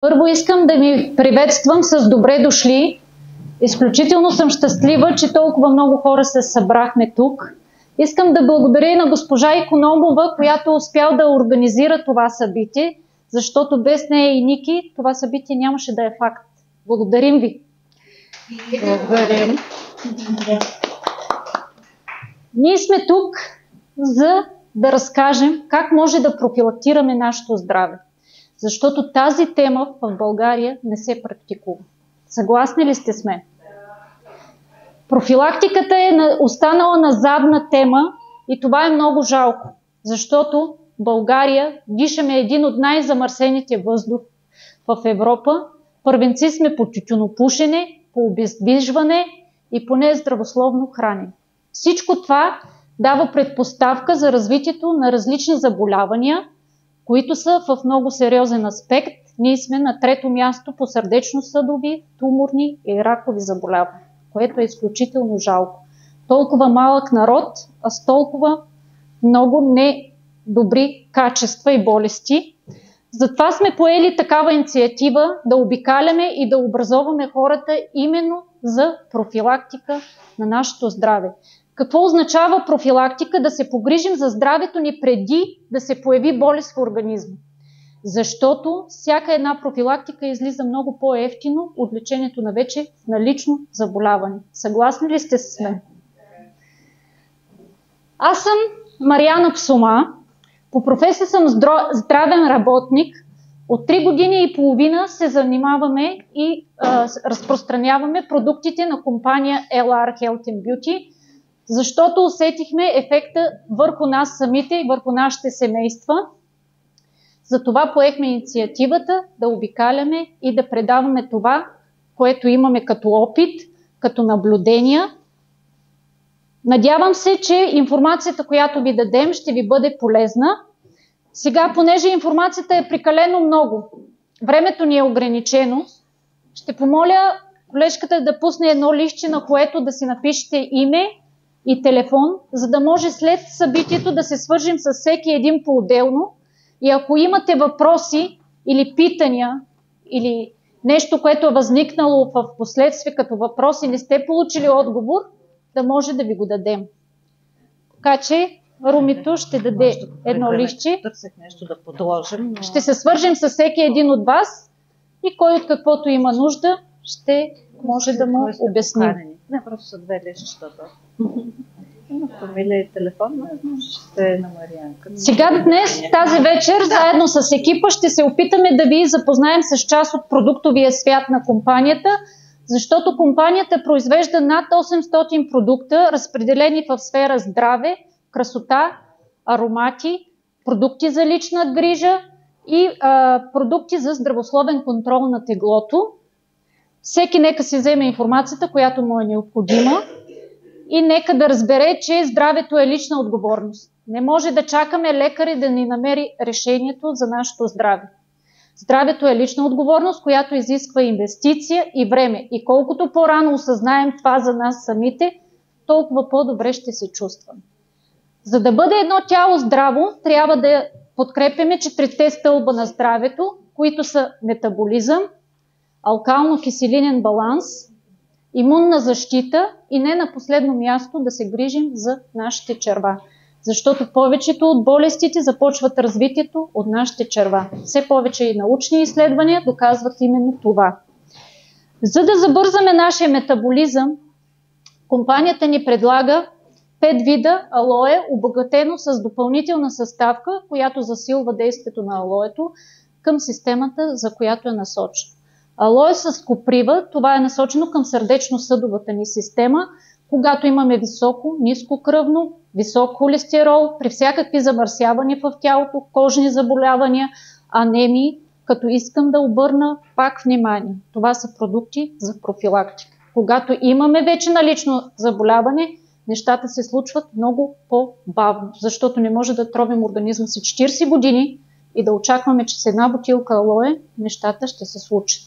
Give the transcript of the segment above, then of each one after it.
Първо искам да ви приветствам с добре дошли. Изключително съм щастлива, че толкова много хора се събрахме тук. Искам да благодаря и на госпожа Икономова, която успял да организира това събитие, защото без нея и Ники това събитие нямаше да е факт. Благодарим ви. Благодарим. Ние сме тук, за да разкажем как може да профилактираме нашето здраве. Защото тази тема в България не се практикува. Съгласни ли сте с мен? Профилактиката е останала на задна тема и това е много жалко, защото в България дишаме един от най-замърсените въздух в Европа. Първенци сме по тютюнопушене, по обездвижване и по нездравословно хранене. Всичко това дава предпоставка за развитието на различни заболявания, които са в много сериозен аспект. Ние сме на трето място по сърдечно-съдови, туморни и ракови заболявания, което е изключително жалко. Толкова малък народ, а с толкова много недобри качества и болести. Затова сме поели такава инициатива да обикаляме и да образоваме хората именно за профилактика на нашето здраве. Какво означава профилактика? Да се погрижим за здравето ни преди да се появи болест в организма. Защото всяка една профилактика излиза много по-евтино от лечението на вече налично заболяване. Съгласни ли сте с мен? Аз съм Мариана Псома. По професия съм здравен работник. От 3 години и половина се занимаваме и разпространяваме продуктите на компания LR Health and Beauty, защото усетихме ефекта върху нас самите и върху нашите семейства. Затова поехме инициативата да обикаляме и да предаваме това, което имаме като опит, като наблюдения. Надявам се, че информацията, която ви дадем, ще ви бъде полезна. Сега, понеже информацията е прекалено много, времето ни е ограничено, ще помоля колежката да пусне едно листче, на което да си напишете име и телефон, за да може след събитието да се свържим с всеки един по-отделно. И ако имате въпроси или питания, или нещо, което е възникнало в последствие като въпрос и не сте получили отговор, да може да ви го дадем. Така че Румито ще даде едно листче. Търсех нещо да подложим. Но... Ще се свържем с всеки един от вас и кой от каквото има нужда ще може да му обясним. Не, просто са 2 листчета. Има фамилия и телефон, но ще е на Марианка. Сега днес, тази вечер, заедно с екипа ще се опитаме да ви запознаем с част от продуктовия свят на компанията, защото компанията произвежда над 800 продукта, разпределени в сфера здраве, красота, аромати, продукти за лична грижа и продукти за здравословен контрол на теглото. Всеки нека си вземе информацията, която му е необходима и нека да разбере, че здравето е лична отговорност. Не може да чакаме лекари да ни намери решението за нашето здраве. Здравето е лична отговорност, която изисква инвестиция и време. И колкото по-рано осъзнаем това за нас самите, толкова по-добре ще се чувстваме. За да бъде едно тяло здраво, трябва да подкрепяме 4 стълба на здравето, които са метаболизъм, алкално-киселинен баланс, имунна защита и не на последно място да се грижим за нашите черва. Защото повечето от болестите започват развитието от нашите черва. Все повече и научни изследвания доказват именно това. За да забързаме нашия метаболизъм, компанията ни предлага 5 вида алое, обогатено с допълнителна съставка, която засилва действието на алоето към системата, за която е насочено. Алое с коприва, това е насочено към сърдечно-съдовата ни система, когато имаме високо, ниско кръвно, висок холестерол, при всякакви замърсявания в тялото, кожни заболявания, анемии, като искам да обърна пак внимание. Това са продукти за профилактика. Когато имаме вече налично заболяване, нещата се случват много по-бавно, защото не може да тровим организма си 40 години и да очакваме, че с една бутилка алое нещата ще се случат.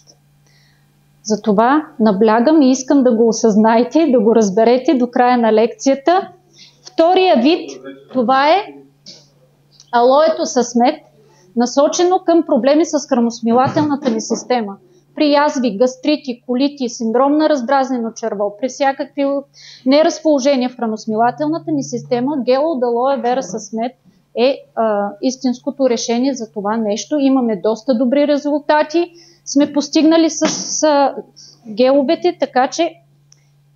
Затова наблягам и искам да го осъзнаете, да го разберете до края на лекцията. Втория вид, това е алоето с мед. насочено към проблеми с храносмилателната ни система. При язви, гастрити, колити, синдром на раздразнено черво, при всякакви неразположения в храносмилателната ни система, гел от алоe вера с мед е истинското решение за това нещо. Имаме доста добри резултати, сме постигнали с геловете, така че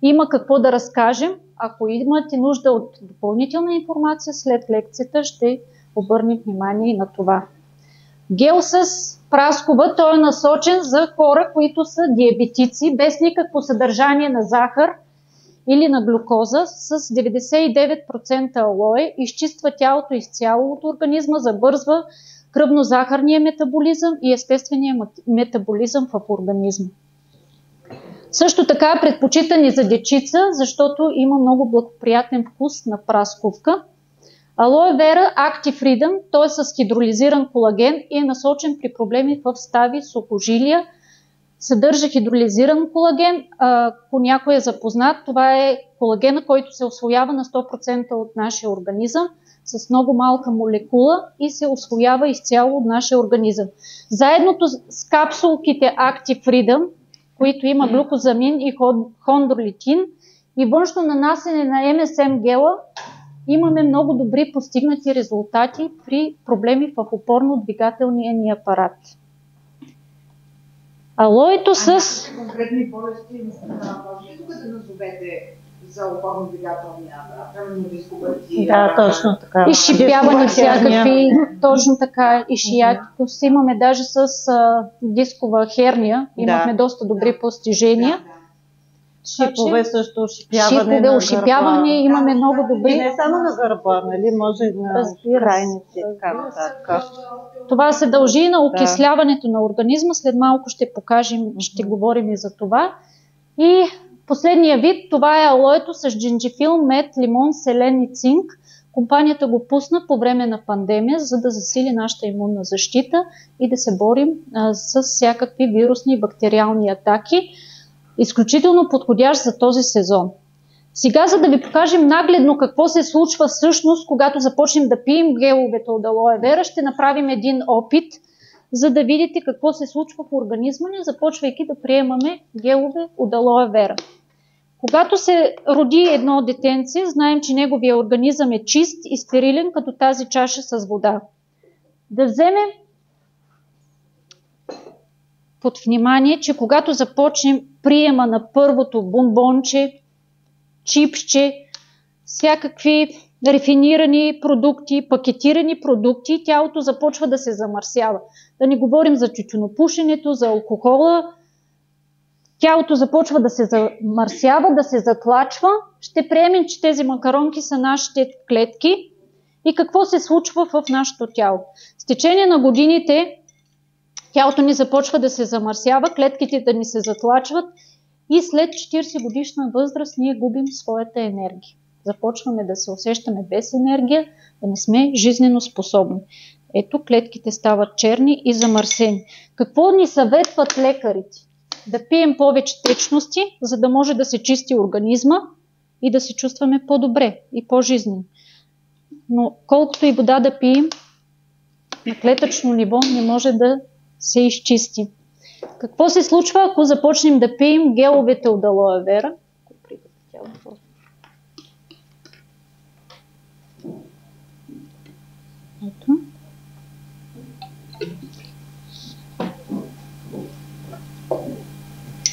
има какво да разкажем. Ако имате нужда от допълнителна информация след лекцията, ще обърнем внимание и на това. Гел с праскова, той е насочен за хора, които са диабетици, без никакво съдържание на захар или на глюкоза, с 99% алоe, изчиства тялото изцяло от организма, забързва кръвно-захарния метаболизъм и естествения метаболизъм в организма. Също така е предпочитан и за дечица, защото има много благоприятен вкус на прасковка. Алоe вера Active Freedom, той е с хидролизиран колаген и е насочен при проблеми в стави, сухожилия. Съдържа хидролизиран колаген, ако някой е запознат, това е колагена, който се усвоява на 100% от нашия организъм, с много малка молекула и се усвоява изцяло от нашия организъм. Заедното с капсулките Active Freedom, които има глюкозамин и хондролитин и външно нанасене на МСМ гела, имаме много добри постигнати резултати при проблеми в опорно-двигателния ни апарат. Алоето с... конкретни болести може ли да назовете за опорно-двигателния апарат? Да, точно така. Изшипяване всякакви, точно така, и шиятикус. Имаме даже с дискова херния, имахме доста добри постижения. Шипове също, ошипяване на ошипяване, имаме много добри. И не само на гърба, нали? Може и на крайници. Това се дължи и на окисляването на организма. След малко ще покажем, ще говорим и за това. И последния вид, това е алоето с джинджифил, мед, лимон, селен и цинк. Компанията го пусна по време на пандемия, за да засили нашата имунна защита и да се борим с всякакви вирусни и бактериални атаки. Изключително подходящ за този сезон. Сега, за да ви покажем нагледно какво се случва всъщност, когато започнем да пием геловете от алоe вера, ще направим един опит, за да видите какво се случва в организма ни, започвайки да приемаме гелове от алоe вера. Когато се роди едно детенце, знаем, че неговия организъм е чист и стерилен, като тази чаша с вода. Да вземем под внимание, че когато започнем приема на първото бонбонче, чипсче, всякакви рефинирани продукти, пакетирани продукти, тялото започва да се замърсява. Да не говорим за тютюнопушенето, за алкохола. Тялото започва да се замърсява, да се затлачва. Ще приемем, че тези макаронки са нашите клетки. И какво се случва в нашето тяло? С течение на годините тялото ни започва да се замърсява, клетките да ни се затлачват и след 40 годишна възраст ние губим своята енергия. Започваме да се усещаме без енергия, да не сме жизнено способни. Ето, клетките стават черни и замърсени. Какво ни съветват лекарите? Да пием повече течности, за да може да се чисти организма и да се чувстваме по-добре и по-жизнени. Но колкото и вода да пием, на клетъчно ниво не може да се изчисти. Какво се случва, ако започнем да пием геловете от алоe вера? Ето.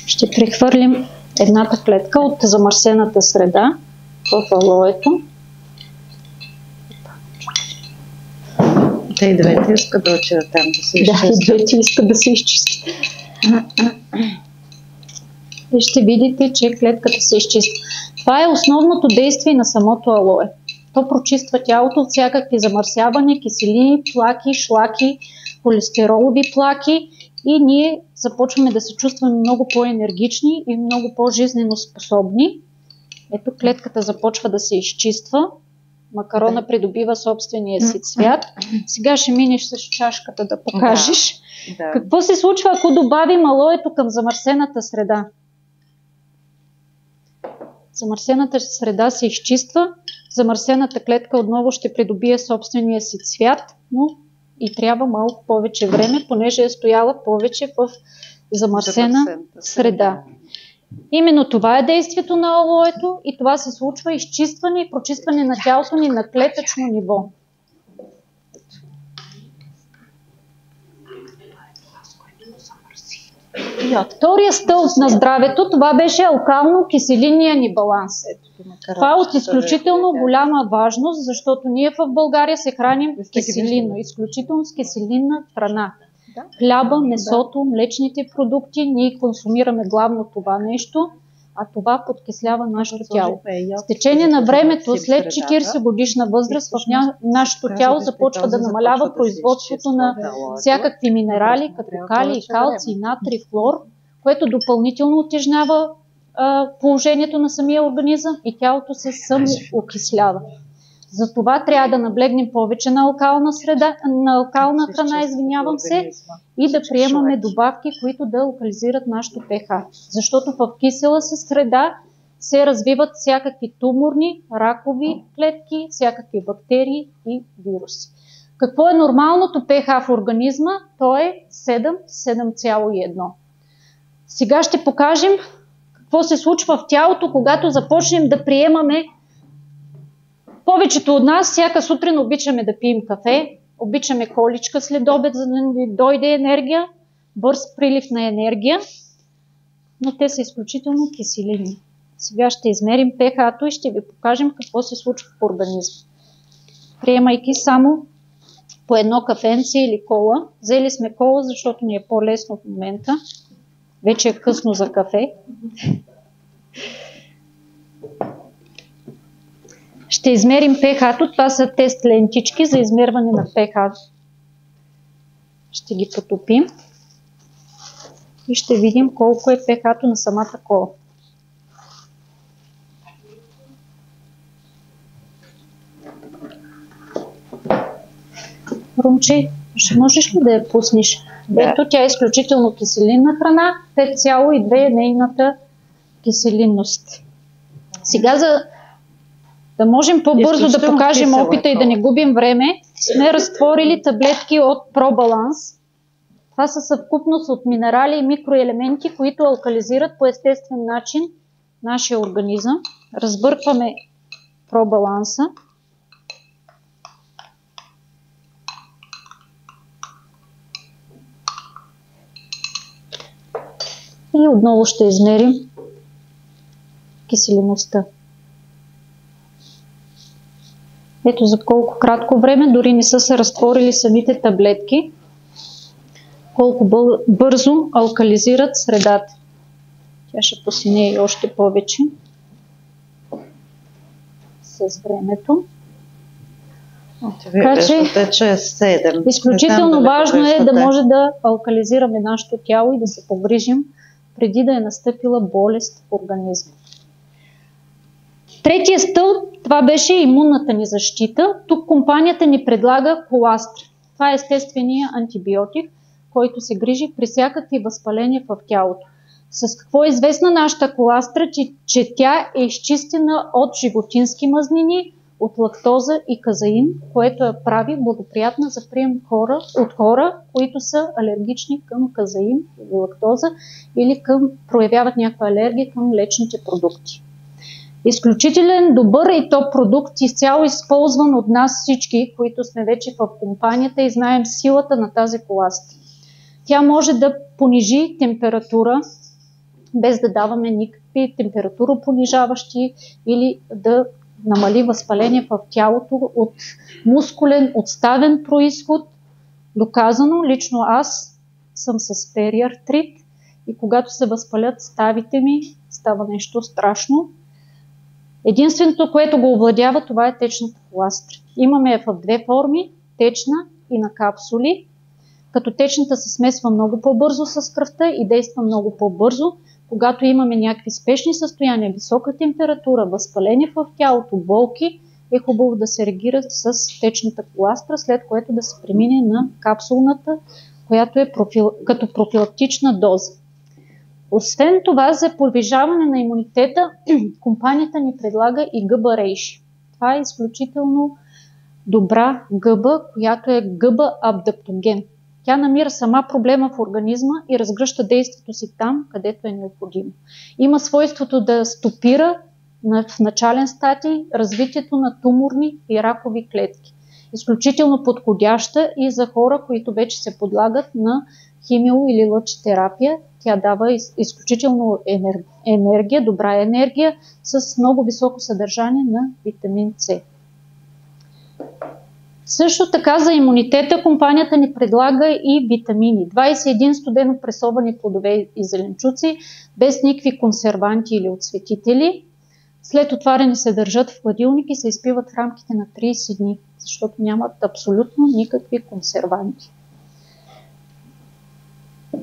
Ще прехвърлим едната клетка от замърсената среда в алоето. Те и двете искат да отидат там да се изчистят. Да, и двете искат да се изчистят. И ще видите, че клетката се изчиства. Това е основното действие на самото алоe. То прочиства тялото от всякакви замърсявания, киселини, плаки, шлаки, холестеролови плаки и ние започваме да се чувстваме много по-енергични и много по-жизнено способни. Ето, клетката започва да се изчиства. Макарона придобива собствения си цвят. Сега ще минеш с чашката да покажеш. Да. Какво се случва, ако добавим алоето към замърсената среда? Замърсената среда се изчиства, замърсената клетка отново ще придобие собствения си цвят, но и трябва малко повече време, понеже е стояла повече в замърсена среда. Именно това е действието на алоето и това се случва изчистване и прочистване на тялото ни на клетъчно ниво. Втория стълб на здравето, това беше алкално-киселинния ни баланс. Това е от изключително голяма важност, защото ние в България се храним киселинно, изключително с киселинна храна. Хляба, месото, млечните продукти, ние консумираме главно това нещо, а това подкислява нашето тяло. С течение на времето, след 40 годишна възраст, в нашето тяло започва да намалява производството на всякакви минерали, като калий, калций, натрий, флор, което допълнително утежнява положението на самия организъм и тялото се самоокислява. Затова трябва да наблегнем повече на алкална храна, и да приемаме добавки, които да локализират нашото pH. Защото в кисела среда се развиват всякакви туморни, ракови клетки, всякакви бактерии и вируси. Какво е нормалното pH в организма? То е 7,1. Сега ще покажем какво се случва в тялото, когато започнем да приемаме. Повечето от нас всяка сутрин обичаме да пием кафе, обичаме количка след обед, за да ни дойде енергия, бърз прилив на енергия, но те са изключително киселини. Сега ще измерим pH-то и ще ви покажем какво се случва в организма. Приемайки само по едно кафенце или кола. Взели сме кола, защото ни е по-лесно в момента. Вече е късно за кафе. Ще измерим pH-то. Това са тест лентички за измерване на pH. Ще ги потопим и ще видим колко е pH-то на самата кола. Румче, ще можеш ли да я пуснеш? Ето, тя е изключително киселинна храна, 5,2 е нейната киселинност. Сега, за да можем по-бързо да покажем опита и да не губим време, сме разтворили таблетки от ProBalance. Това са съвкупност от минерали и микроелементи, които алкализират по естествен начин нашия организъм. Разбъркваме ProBalance. И отново ще измерим киселиността. Ето за колко кратко време, дори не са се разтворили самите таблетки, колко бързо алкализират средата. Тя ще посинее и още повече с времето. Така че изключително важно е да може да алкализираме нашето тяло и да се погрижим преди да е настъпила болест в организма. Третия стълб, това беше имунната ни защита. Тук компанията ни предлага коластри. Това е естественият антибиотик, който се грижи при всякакви възпаления в тялото. С какво е известна нашата коластра? Че тя е изчистена от животински мазнини, от лактоза и казеин, което я прави благоприятна за прием от хора, които са алергични към казеин или лактоза или проявяват някаква алергия към млечните продукти. Изключителен добър и топ продукт, изцяло използван от нас всички, които сме вече в компанията и знаем силата на тази коластра. Тя може да понижи температура, без да даваме никакви температуропонижаващи или да намали възпаление в тялото от мускулен, отставен произход. Доказано, лично аз съм с периартрит и когато се възпалят ставите ми, става нещо страшно. Единственото, което го овладява, това е течната коластра. Имаме я в две форми, течна и на капсули, като течната се смесва много по-бързо с кръвта и действа много по-бързо. Когато имаме някакви спешни състояния, висока температура, възпаление в тялото, болки, е хубаво да се реагира с течната коластра, след което да се премине на капсулната, която е като профилактична доза. Освен това, за повишаване на имунитета, компанията ни предлага и ГБ Рейши. Това е изключително добра гъба, която е гъба абдаптоген. Тя намира сама проблема в организма и разгръща действието си там, където е необходимо. Има свойството да стопира в начален стадий развитието на туморни и ракови клетки. Изключително подходяща и за хора, които вече се подлагат на химио- или лъчтерапия. Тя дава изключително енергия, добра енергия с много високо съдържание на витамин С. Също така за имунитета компанията ни предлага и витамини. 21 студено пресовани плодове и зеленчуци, без никакви консерванти или отцветители. След отваряне се държат в хладилник и се изпиват в рамките на 30 дни, защото нямат абсолютно никакви консерванти.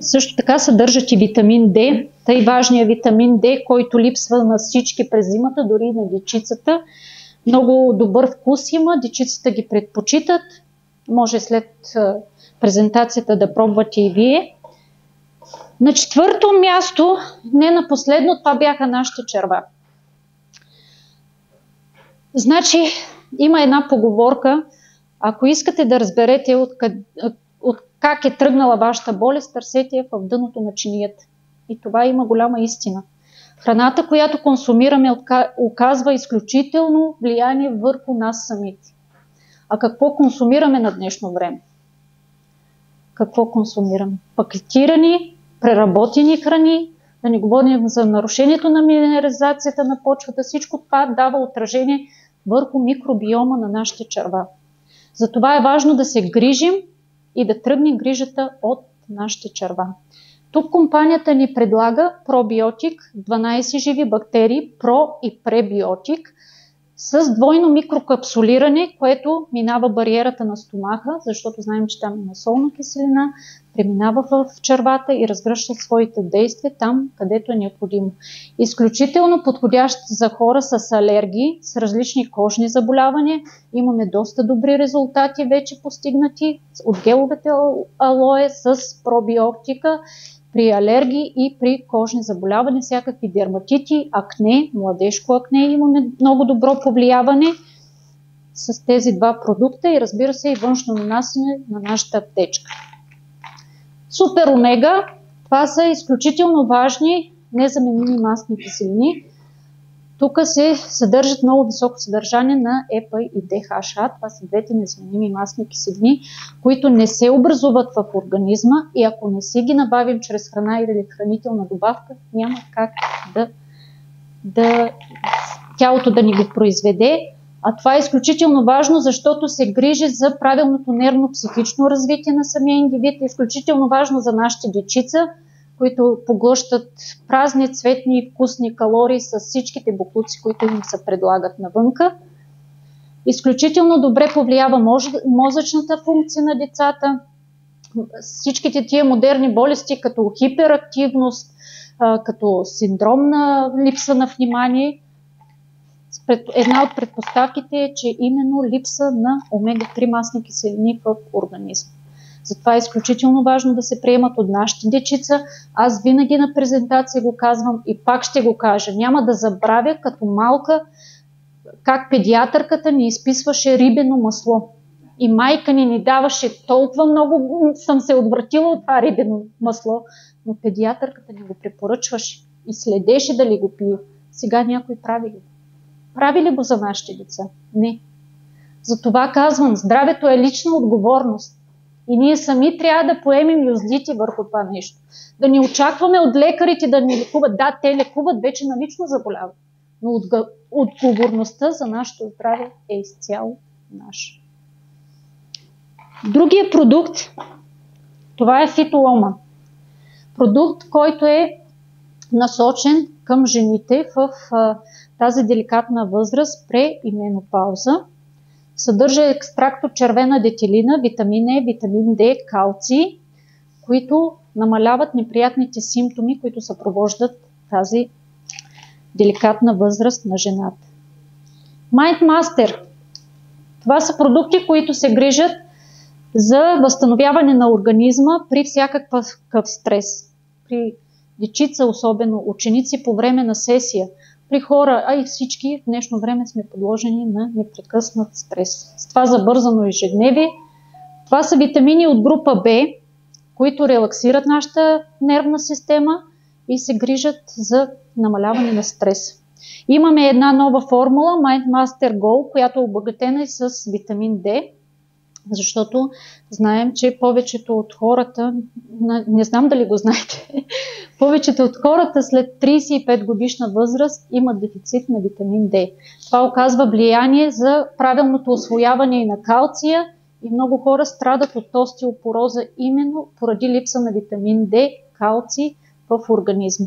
Също така съдържат и витамин D, тъй важният витамин D, който липсва на всички през зимата, дори и на дечицата. Много добър вкус има, дечицата ги предпочитат. Може след презентацията да пробвате и вие. На четвърто място, не на последно, това бяха нашите черва. Значи, има една поговорка, ако искате да разберете от как е тръгнала вашата болест, търсете я в дъното на чинията. И това има голяма истина. Храната, която консумираме, оказва изключително влияние върху нас самите. А какво консумираме на днешно време? Какво консумираме? Пакетирани, преработени храни, да не говорим за нарушението на минерализацията на почвата. Всичко това дава отражение върху микробиома на нашите черва. Затова е важно да се грижим и да тръгне грижата от нашите черва. Тук компанията ни предлага пробиотик, 12 живи бактерии, про и пребиотик, с двойно микрокапсулиране, което минава бариерата на стомаха, защото знаем, че там има солна киселина, преминава в червата и разгръща своите действия там, където е необходимо. Изключително подходящ за хора с алергии, с различни кожни заболявания. Имаме доста добри резултати вече постигнати от геловете алое с пробиотика при алергии и при кожни заболявания, всякакви дерматити, акне, младежко акне. Имаме много добро повлияване с тези два продукта и разбира се и външно нанасене на нашата аптечка. Супер омега, това са изключително важни незаменими мастни киселини. Тук се съдържат много високо съдържание на ЕПА и ДХА. Това са двете незаменими мастни киселини, които не се образуват в организма и ако не си ги набавим чрез храна или хранителна добавка, няма как тялото да ни го произведе. А това е изключително важно, защото се грижи за правилното нервно-психично развитие на самия индивид. Е изключително важно за нашите дечица, които поглъщат празни, цветни и вкусни калории с всичките боклуци, които им се предлагат навънка. Изключително добре повлиява мозъчната функция на децата. Всичките тия модерни болести, като хиперактивност, като синдром на липса на внимание, една от предпоставките е, че именно липса на омега-3 масни киселини в организма. Затова е изключително важно да се приемат от нашите дечица. Аз винаги на презентация го казвам и пак ще го кажа. Няма да забравя като малка как педиатърката ни изписваше рибено масло. И майка ни даваше толкова много, съм се отвратила от това рибено масло, но педиатърката ни го препоръчваше и следеше дали го пие. Сега някой прави ли? Прави ли го за нашите деца? Не. Затова казвам, здравето е лична отговорност. И ние сами трябва да поемем юздите върху това нещо. Да не очакваме от лекарите да ни лекуват. Да, те лекуват вече на лично заболяване. Но отговорността за нашето здраве е изцяло наша. Другия продукт, това е фитолома. Продукт, който е насочен към жените в тази деликатна възраст пре и менопауза. Съдържа екстракт от червена детелина, витамин Е, витамин Д, калций, които намаляват неприятните симптоми, които съпровождат тази деликатна възраст на жената. MindMaster. Това са продукти, които се грижат за възстановяване на организма при всякакъв стрес. При дечица, особено ученици по време на сесия. при хора, а и всички в днешно време сме подложени на непрекъснат стрес. С това забързано ежедневие. Това са витамини от група В, които релаксират нашата нервна система и се грижат за намаляване на стрес. Имаме една нова формула, Mind Master Go, която е обогатена и с витамин D, защото знаем, че повечето от хората, не знам дали го знаете, повечето от хората след 35 годишна възраст имат дефицит на витамин D. Това оказва влияние за правилното усвояване на калция и много хора страдат от остеопороза именно поради липса на витамин D, калций в организма.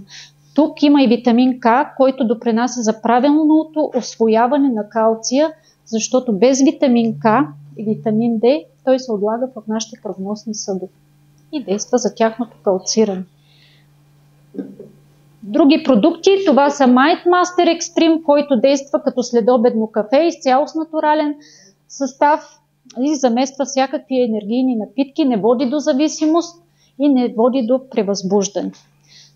Тук има и витамин К, който допринася за правилното усвояване на калция, защото без витамин К и витамин D той се отлага в нашите кръвоносни съдове и действа за тяхното калциране. Други продукти, това са Mind Master Extreme, който действа като следобедно кафе, изцяло с натурален състав и замества всякакви енергийни напитки, не води до зависимост и не води до превъзбуждане.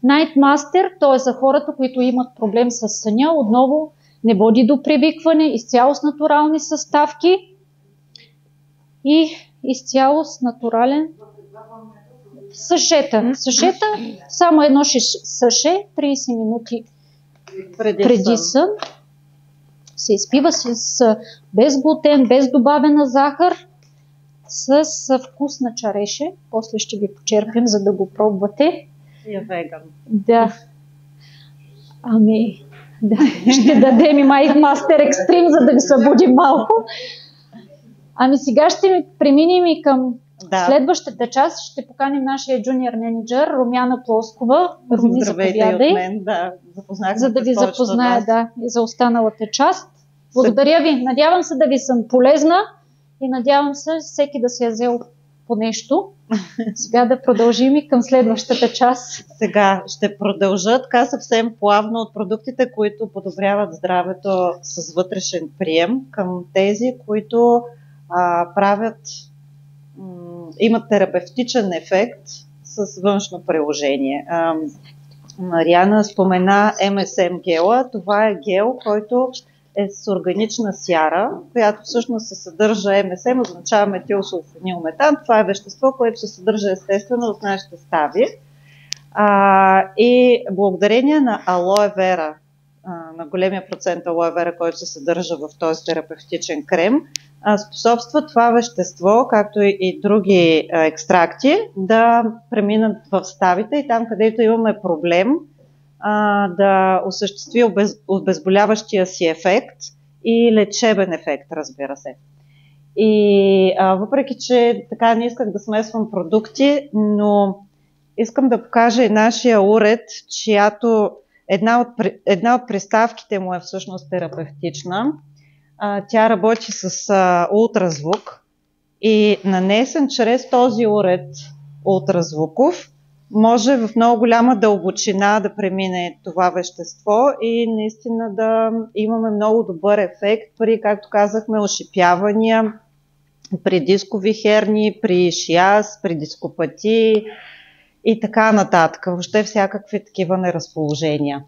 Night Master, то е за хората, които имат проблем с съня, отново не води до привикване, изцяло с натурални съставки и изцяло с натурален съшета. Съшета, само едно съше, 30 минути преди сън. Се изпива без глутен, без добавена захар, с вкус на чареше. После ще ви почерпим, за да го пробвате. Я веган. Да. Ами, да. Ще дадем и Mind Master Extreme, за да ви събудим малко. Ами сега ще преминем и към следващата част. Ще поканим нашия джуниор менеджер Румяна Плоскова. Руми, заповядай. За да ви запозная и за останалата част. Благодаря ви. Надявам се да ви съм полезна и надявам се всеки да се е взел по нещо. Сега да продължим и към следващата част. Сега ще продължа така съвсем плавно от продуктите, които подобряват здравето с вътрешен прием, към тези, които имат терапевтичен ефект с външно приложение. Мариана спомена МСМ гела. Това е гел, който е с органична сяра, която всъщност се съдържа МСМ, означава метилсулфонилметан. Това е вещество, което се съдържа естествено в нашите стави. И благодарение на алоe вера, на големия процент алоe вера, който се съдържа в този терапевтичен крем, способства това вещество, както и други екстракти, да преминат в ставите и там, където имаме проблем, да осъществи обезболяващия си ефект и лечебен ефект, разбира се. И въпреки, че така не исках да смесвам продукти, но искам да покажа и нашия уред, чиято една от приставките му е всъщност терапевтична. Тя работи с ултразвук и нанесен чрез този уред ултразвуков може в много голяма дълбочина да премине това вещество и наистина да имаме много добър ефект при, както казахме, ошипявания, при дискови херни, при шиаз, при дископатии и така нататък. Въобще всякакви такива неразположения.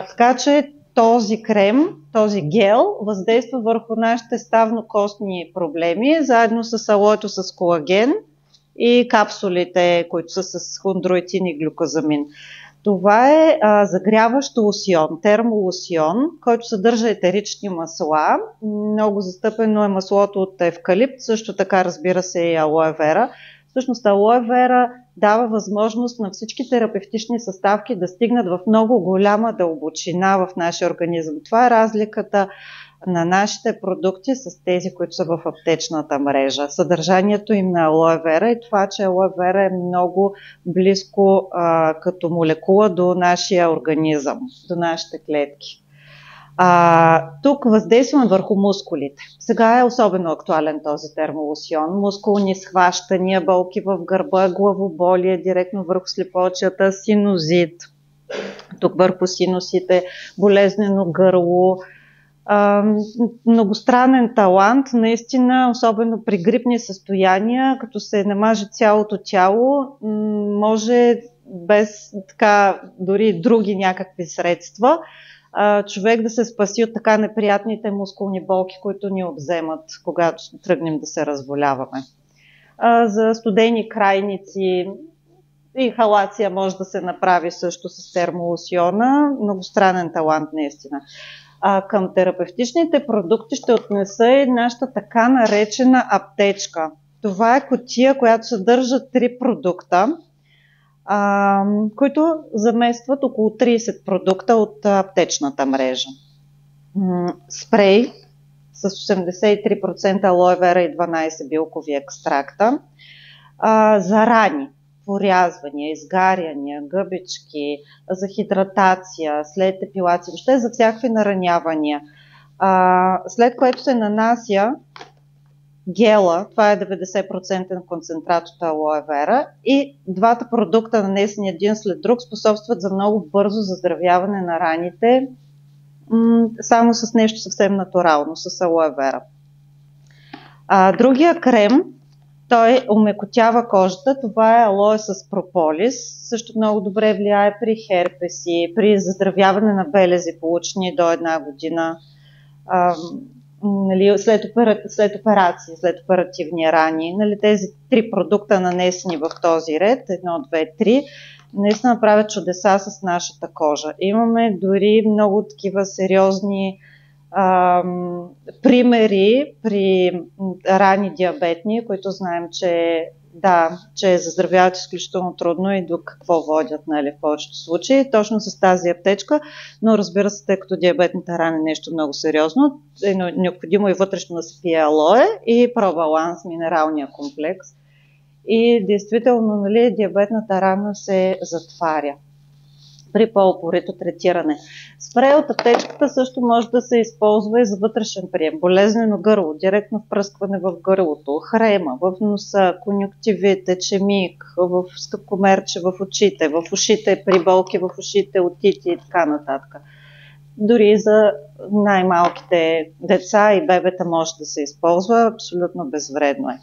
Така че този крем, този гел въздейства върху нашите ставно-костни проблеми, заедно с алоето с колаген и капсулите, които са с хондроитин и глюкозамин. Това е загряващ лосьон, термолосьон, който съдържа етерични масла. Много застъпено е маслото от евкалипт, също така разбира се и алоe вера. Всъщност алоe вера дава възможност на всички терапевтични съставки да стигнат в много голяма дълбочина в нашия организъм. Това е разликата на нашите продукти с тези, които са в аптечната мрежа. Съдържанието им на алоe вера и това, че алоe вера е много близко като молекула до нашия организъм, до нашите клетки. Тук въздействаме върху мускулите. Сега е особено актуален този термолосьон. Мускулни схващания, болки в гърба, главоболие директно върху слепоочията, синузит, тук върху синусите, болезнено гърло. Многостранен талант, наистина, особено при грипни състояния, като се намаже цялото тяло, може без така дори други някакви средства човек да се спаси от така неприятните мускулни болки, които ни обземат, когато тръгнем да се разболяваме. За студени крайници, инхалация може да се направи също с термолосиона. Многостранен талант наистина. Към терапевтичните продукти ще отнеса и нашата така наречена аптечка. Това е кутия, която съдържа 3 продукта, които заместват около 30 продукта от аптечната мрежа. Спрей с 83% алоe вера и 12 билкови екстракта за рани, порязвания, изгаряния, гъбички, за хидратация, след епилация, въобще за всякакви наранявания. След което се нанася гела, това е 90% концентрат от алоe вера, и двата продукта, нанесени един след друг, способстват за много бързо заздравяване на раните, само с нещо съвсем натурално, с алоe вера. Другия крем, той омекотява кожата, това е алоe с прополис, също много добре влияе при херпеси, при заздравяване на белези, получени до 1 година, след операции, след оперативни рани. Тези 3 продукта, нанесени в този ред, 1, 2, 3, наистина правят чудеса с нашата кожа. Имаме дори много такива сериозни примери при рани диабетни, които знаем, че заздравяват изключително трудно и до какво водят, в повечето случаи, точно с тази аптечка, но разбира се, тъй като диабетната рана е нещо много сериозно, е необходимо и вътрешно да се пие алоe и пробаланс, минералния комплекс. И действително, диабетната рана се затваря при по-упорито третиране. Спрей от аптечката също може да се използва и за вътрешен прием. Болезнено гърло, директно впръскване в гърлото, хрема, в носа, конюктивит, ечемик, в скъпкомерче, в очите, в ушите, при болки в ушите, отити и така нататък. Дори за най-малките деца и бебета може да се използва, абсолютно безвредно е.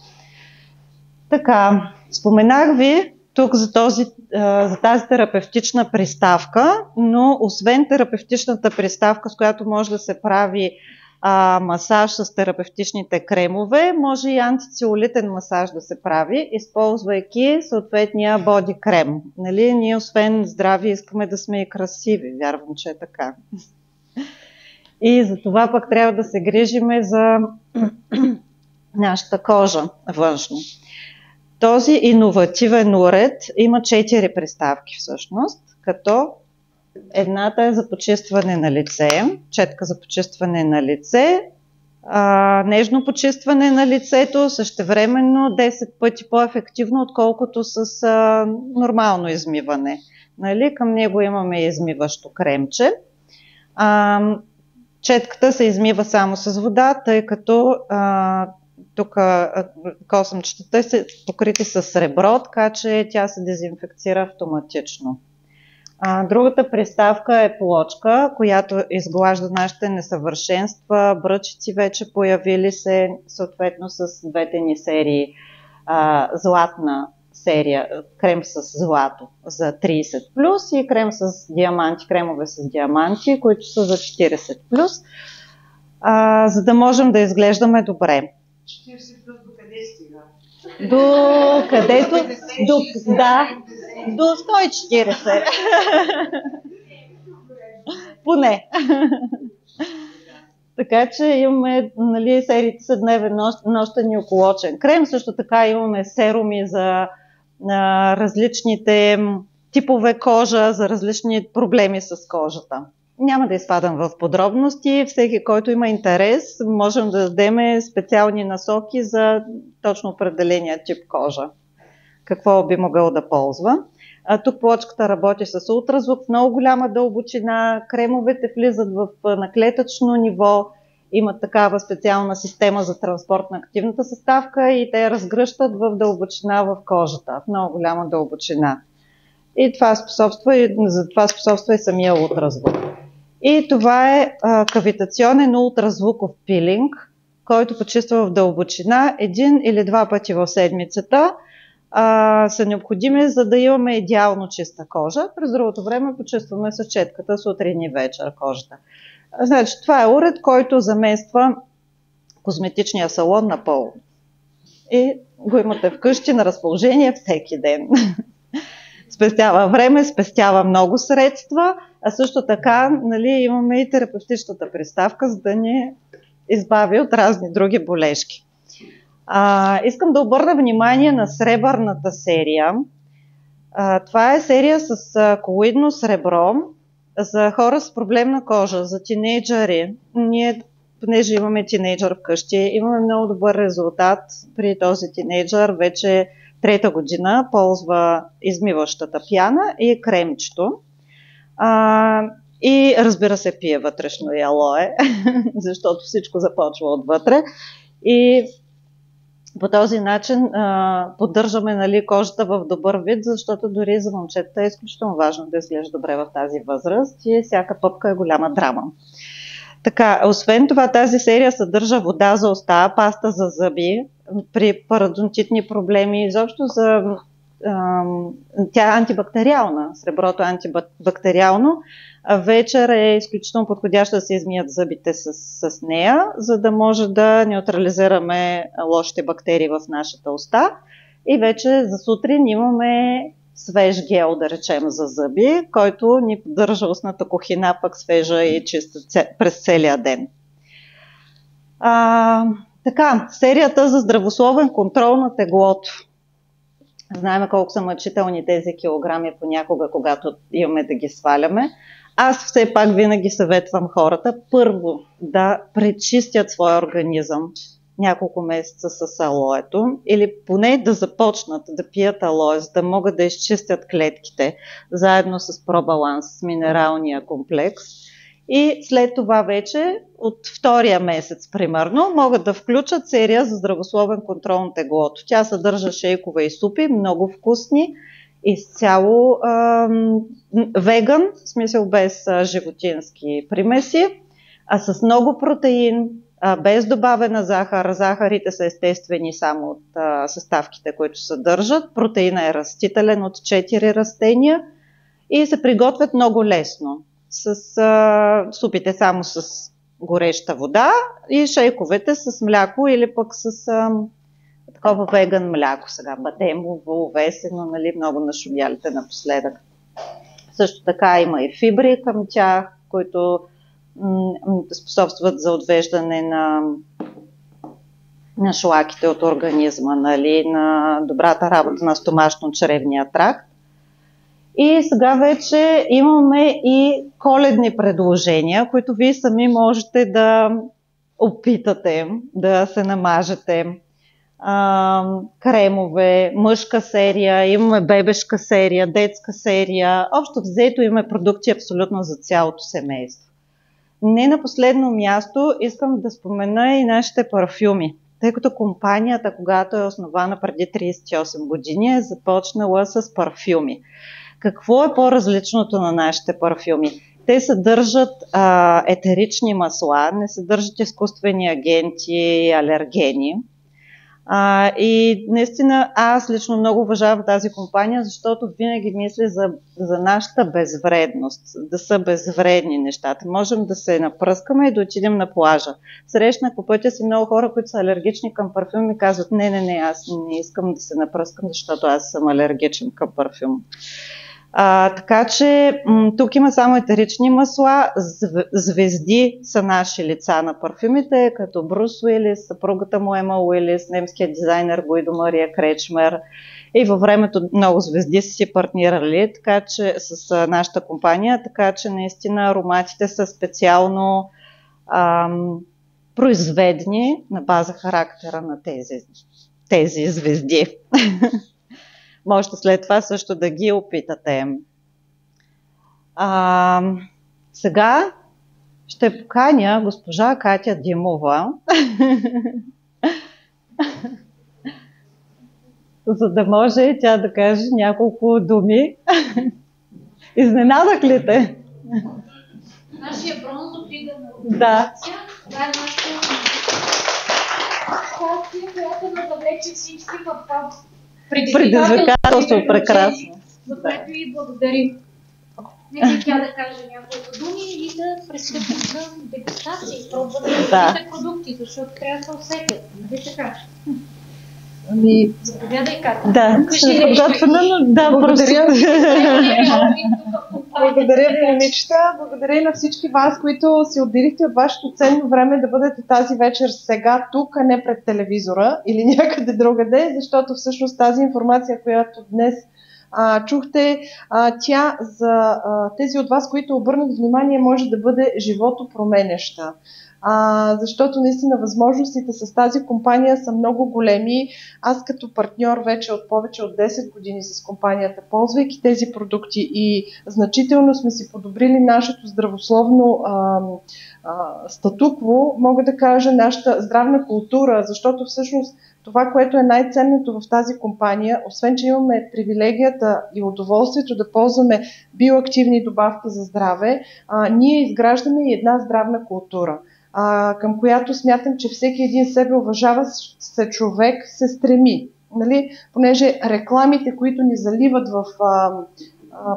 Така, споменах ви тук за тази терапевтична приставка, но освен терапевтичната приставка, с която може да се прави масаж с терапевтичните кремове, може и антицелулитен масаж да се прави, използвайки съответния боди крем. Ние освен здрави искаме да сме и красиви, вярвам, че е така. И за това пък трябва да се грижиме за нашата кожа външно. Този иновативен уред има 4 приставки всъщност, като едната е за почистване на лице, четка за почистване на лице, нежно почистване на лицето, същевременно 10 пъти по-ефективно, отколкото с нормално измиване. Към него имаме измиващо кремче. Четката се измива само с вода, тъй като тук косъмчетата са покрити с сребро, така че тя се дезинфекцира автоматично. Другата приставка е плочка, която изглажда нашите несъвършенства, бръчици вече появили се, съответно с двете ни серии. Златна серия, крем с злато за 30+, и крем с диаманти, кремове с диаманти, които са за 40+, за да можем да изглеждаме добре. 40+ до къде стига? До където? До 140. Поне. Така че имаме, сериите са дневен, нощен и околочен крем. Също така имаме серуми за различните типове кожа, за различни проблеми с кожата. Няма да изпадам в подробности. Всеки, който има интерес, можем да дадем специални насоки за точно определения тип кожа. Какво би могъл да ползва. Тук плочката работи с ултразвук в много голяма дълбочина. Кремовете влизат на клетъчно ниво. Имат такава специална система за транспорт на активната съставка и те разгръщат в дълбочина в кожата, в много голяма дълбочина. И за това способства и самия ултразвук. И това е кавитационен ултразвуков пилинг, който почиства в дълбочина 1 или 2 пъти в седмицата. са необходими, за да имаме идеално чиста кожа. През другото време почистваме с четката сутрин и вечер кожата. Значи, това е уред, който замества козметичния салон напълно. И го имате вкъщи на разположение всеки ден. Спестява време, спестява много средства, а също така, нали, имаме и терапевтичната приставка, за да ни избави от разни други болешки. Искам да обърна внимание на сребърната серия. Това е серия с колоидно сребро за хора с проблемна кожа, за тинейджъри. Ние, понеже имаме тинейджър вкъщи, имаме много добър резултат при този тинейджър. Вече 3-та година ползва измиващата пяна и кремчето. И разбира се, пие вътрешно и алое, защото всичко започва отвътре. И по този начин поддържаме, нали, кожата в добър вид, защото дори за момчета е изключително важно да изглежда добре в тази възраст и всяка пъпка е голяма драма. Така, освен това, тази серия съдържа вода за уста, паста за зъби, при парадонтитни проблеми, изобщо тя е антибактериална, среброто е антибактериално. Вечер е изключително подходящо да се измият зъбите с нея, за да може да неутрализираме лошите бактерии в нашата уста. И вече за сутрин имаме свеж гел, да речем, за зъби, който ни поддържа устната кухина пък свежа и чиста през целия ден. Така, серията за здравословен контрол на теглото. Знаем колко са мъчителни тези килограми понякога, когато имаме да ги сваляме. Аз все пак винаги съветвам хората първо да пречистят своя организъм няколко месеца с алоето или поне да започнат да пият алое, за да могат да изчистят клетките заедно с пробаланс, с минералния комплекс. И след това вече от втория месец, примерно, могат да включат серия за здравословен контрол на теглото. Тя съдържа шейкове и супи, много вкусни, изцяло веган, в смисъл без животински примеси, а с много протеин, без добавена захар. Захарите са естествени само от съставките, които съдържат. Протеина е растителен от 4 растения и се приготвят много лесно. Супите само с гореща вода и шейковете с мляко или пък с такова веган мляко. Сега бадемово, овесено, нали, много нашумялите напоследък. Също така има и фибри към тях, които способстват за отвеждане на шлаките от организма, нали, на добрата работа на стомашно-чревния тракт. И сега вече имаме и коледни предложения, които вие сами можете да опитате, да се намажете. Кремове, мъжка серия, имаме бебешка серия, детска серия. Общо взето имаме продукти абсолютно за цялото семейство. Не на последно място искам да спомена и нашите парфюми, тъй като компанията, когато е основана преди 38 години, е започнала с парфюми. Какво е по-различното на нашите парфюми? Те съдържат етерични масла, не съдържат изкуствени агенти, алергени. И наистина аз лично много уважавам тази компания, защото винаги мисля за нашата безвредност, да са безвредни нещата. Можем да се напръскаме и да отидем на плажа. Срещнах по пътя си много хора, които са алергични към парфюм и казват: не, аз не искам да се напръскам, защото аз съм алергичен към парфюм. Така че тук има само етерични масла, звезди са наши лица на парфюмите, като Брус Уилис, съпругата му Ема Уилис, немският дизайнер Гуидо Мария Кречмер, и във времето много звезди са си партнирали така че, с нашата компания, така че наистина ароматите са специално произведени на база характера на тези звезди. Можете след това също да ги опитате. Сега ще поканя госпожа Катя Димова, за да може тя да каже няколко думи. Изненадах ли те? Нашия бронзов лидер на организация. Това е нашата щастие, която да завлече всички в Предизвикателство, прекрасно. За което и благодарим. Нека тя да каже няколко думи и да пристъпим към дегустация и пробване на тези продукти, защото трябва да се усетят. Нали така? Заповядай, Катя. Да, подготвена, но да, благодаря. Благодаря ви, момичета. Благодаря и на всички вас, които си отделихте от вашето ценно време да бъдете тази вечер сега тук, а не пред телевизора или някъде другаде, защото всъщност тази информация, която днес чухте, тя за тези от вас, които обърнат внимание, може да бъде живото променяща. Защото наистина възможностите с тази компания са много големи. Аз като партньор вече от повече от 10 години с компанията, ползвайки тези продукти и значително сме си подобрили нашето здравословно статукво, мога да кажа нашата здравна култура, защото всъщност това, което е най-ценното в тази компания, освен че имаме привилегията и удоволствието да ползваме биоактивни добавки за здраве, ние изграждаме и една здравна култура, към която смятам, че всеки един себе уважаващ се човек се стреми. Нали? Понеже рекламите, които ни заливат в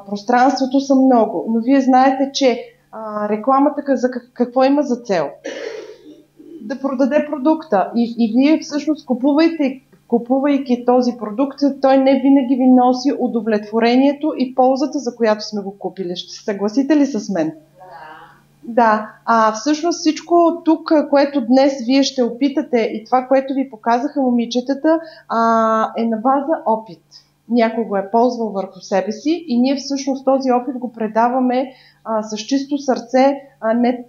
пространството, са много. Но вие знаете, че рекламата какво има за цел? Да продаде продукта. И вие всъщност купувайки този продукт, той не винаги ви носи удовлетворението и ползата, за която сме го купили. Ще се съгласите ли с мен? Да, всъщност всичко тук, което днес вие ще опитате и това, което ви показаха момичетата, е на база опит. Някой го е ползвал върху себе си и ние всъщност този опит го предаваме с чисто сърце,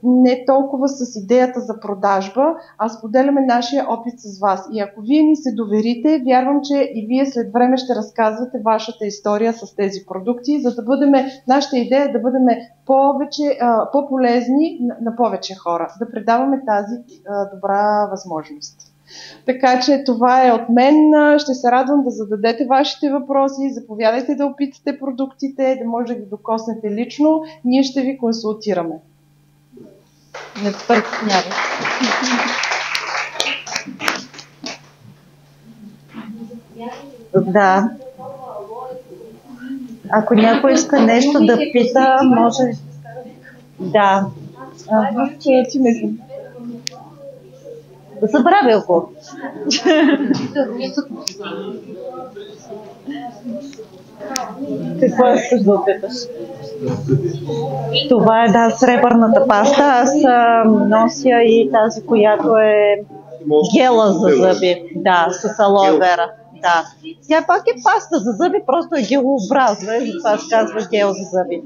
не толкова с идеята за продажба, а споделяме нашия опит с вас. И ако вие ни се доверите, вярвам, че и вие след време ще разказвате вашата история с тези продукти, за да бъдем, нашата идея е да бъдем по-полезни на повече хора, да предаваме тази добра възможност. Така че това е от мен. Ще се радвам да зададете вашите въпроси. Заповядайте да опитате продуктите, да може да ги докоснете лично. Ние ще ви консултираме. Не притеснявай. Да. Ако някой иска нещо да пита, може. Да. Забравя го. Какво искаш да опиташ? Това е сребърната паста. Аз нося и тази, която е гела за зъби. Да, с алоe вера. Да. Тя пак е паста за зъби, просто е гелообразна и затова се казва гел за зъби.